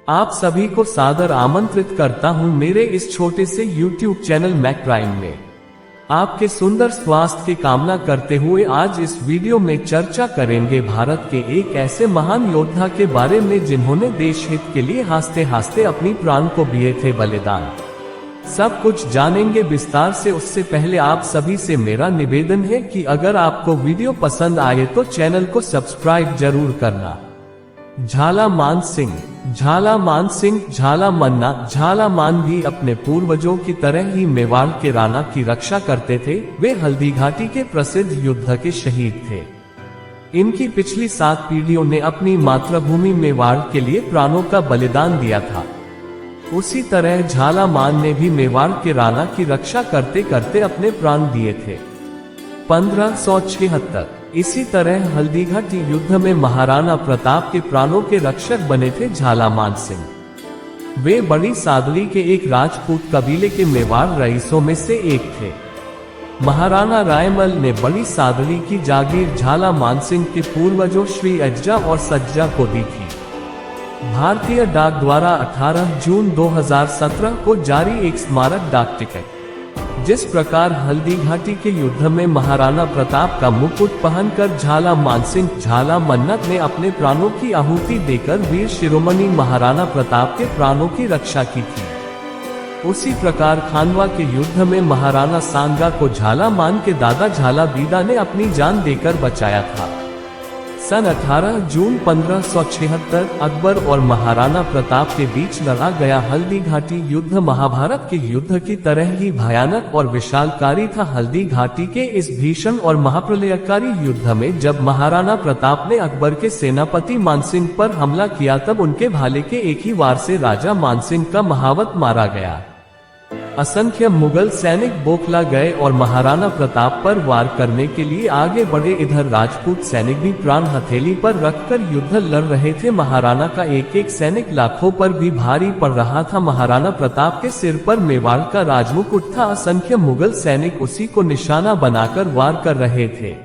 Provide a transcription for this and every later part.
आप सभी को सादर आमंत्रित करता हूं मेरे इस छोटे से YouTube चैनल मैक प्राइम में। आपके सुंदर स्वास्थ्य की कामना करते हुए आज इस वीडियो में चर्चा करेंगे भारत के एक ऐसे महान योद्धा के बारे में जिन्होंने देश हित के लिए हंसते हंसते अपनी प्राण को दिए थे बलिदान। सब कुछ जानेंगे विस्तार से। उससे पहले आप सभी से मेरा निवेदन है कि अगर आपको वीडियो पसंद आए तो चैनल को सब्सक्राइब जरूर करना। झालामान सिंह, झालामन्ना, झालामान भी अपने पूर्वजों की तरह ही मेवाड़ के राणा की रक्षा करते थे। वे हल्दी घाटी के प्रसिद्ध युद्ध के शहीद थे। इनकी पिछली 7 पीढ़ियों ने अपनी मातृभूमि मेवाड़ के लिए प्राणों का बलिदान दिया था। उसी तरह झालामान ने भी मेवाड़ के राणा की रक्षा करते करते अपने प्राण दिए थे। 1576 इसी तरह हल्दीघाटी युद्ध में महाराणा प्रताप के प्राणों के रक्षक बने थे झालामान सिंह। वे बड़ी सादली के एक राजपूत कबीले के मेवाड़ रईसों में से एक थे। महाराणा रायमल ने बड़ी सादली की जागीर झालामान सिंह के पूर्वजों श्री अज्जा और सज्जा को दी थी। भारतीय डाक द्वारा 18 जून 2017 को जारी एक स्मारक डाक टिकट, जिस प्रकार हल्दी घाटी के युद्ध में महाराणा प्रताप का मुकुट पहनकर झालामान सिंह झालामन्ना ने अपने प्राणों की आहुति देकर वीर शिरोमणि महाराणा प्रताप के प्राणों की रक्षा की थी, उसी प्रकार खानवा के युद्ध में महाराणा सांगा को झालामान के दादा झालाबीदा ने अपनी जान देकर बचाया था। सन 18 जून 1576 अकबर और महाराणा प्रताप के बीच लड़ा गया हल्दी घाटी युद्ध महाभारत के युद्ध की तरह ही भयानक और विशालकारी था। हल्दी घाटी के इस भीषण और महाप्रलयकारी युद्ध में जब महाराणा प्रताप ने अकबर के सेनापति मानसिंह पर हमला किया तब उनके भाले के एक ही वार से राजा मानसिंह का महावत मारा गया। असंख्य मुगल सैनिक बौखला गए और महाराणा प्रताप पर वार करने के लिए आगे बढ़े। इधर राजपूत सैनिक भी प्राण हथेली पर रखकर युद्ध लड़ रहे थे। महाराणा का एक एक सैनिक लाखों पर भी भारी पड़ रहा था। महाराणा प्रताप के सिर पर मेवाड़ का राजमुकुट था। असंख्य मुगल सैनिक उसी को निशाना बनाकर वार कर रहे थे।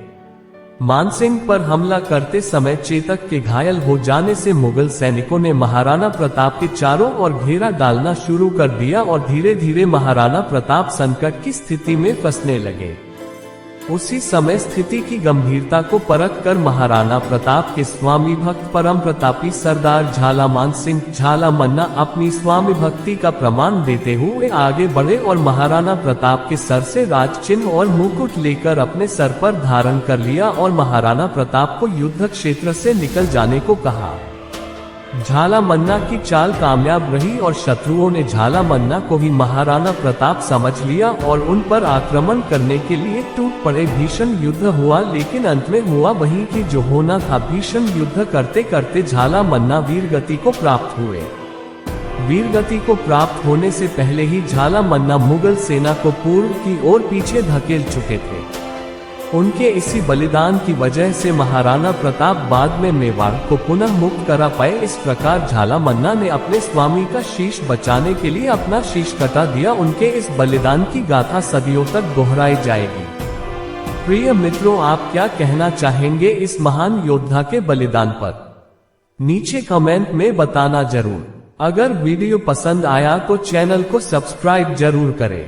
मानसिंह पर हमला करते समय चेतक के घायल हो जाने से मुगल सैनिकों ने महाराणा प्रताप के चारों ओर घेरा डालना शुरू कर दिया और धीरे धीरे महाराणा प्रताप संकट की स्थिति में फंसने लगे। उसी समय स्थिति की गंभीरता को परख कर महाराणा प्रताप के स्वामी भक्त परम प्रतापी सरदार झालामान सिंह झालामन्ना अपनी स्वामी भक्ति का प्रमाण देते हुए आगे बढ़े और महाराणा प्रताप के सर से राज चिन्ह और मुकुट लेकर अपने सर पर धारण कर लिया और महाराणा प्रताप को युद्ध क्षेत्र से निकल जाने को कहा। झालामन्ना की चाल कामयाब रही और शत्रुओं ने झालामन्ना को ही महाराणा प्रताप समझ लिया और उन पर आक्रमण करने के लिए टूट पड़े। भीषण युद्ध हुआ, लेकिन अंत में हुआ वही कि जो होना था। भीषण युद्ध करते करते झालामन्ना वीरगति को प्राप्त हुए। वीरगति को प्राप्त होने से पहले ही झालामन्ना मुगल सेना को पूर्व की ओर पीछे धकेल चुके थे। उनके इसी बलिदान की वजह से महाराणा प्रताप बाद में मेवाड़ को पुनः मुक्त करा पाए। इस प्रकार झालामन्ना ने अपने स्वामी का शीश बचाने के लिए अपना शीश कटा दिया। उनके इस बलिदान की गाथा सदियों तक दोहराई जाएगी। प्रिय मित्रों, आप क्या कहना चाहेंगे इस महान योद्धा के बलिदान पर? नीचे कमेंट में बताना जरूर। अगर वीडियो पसंद आया तो चैनल को सब्सक्राइब जरूर करें।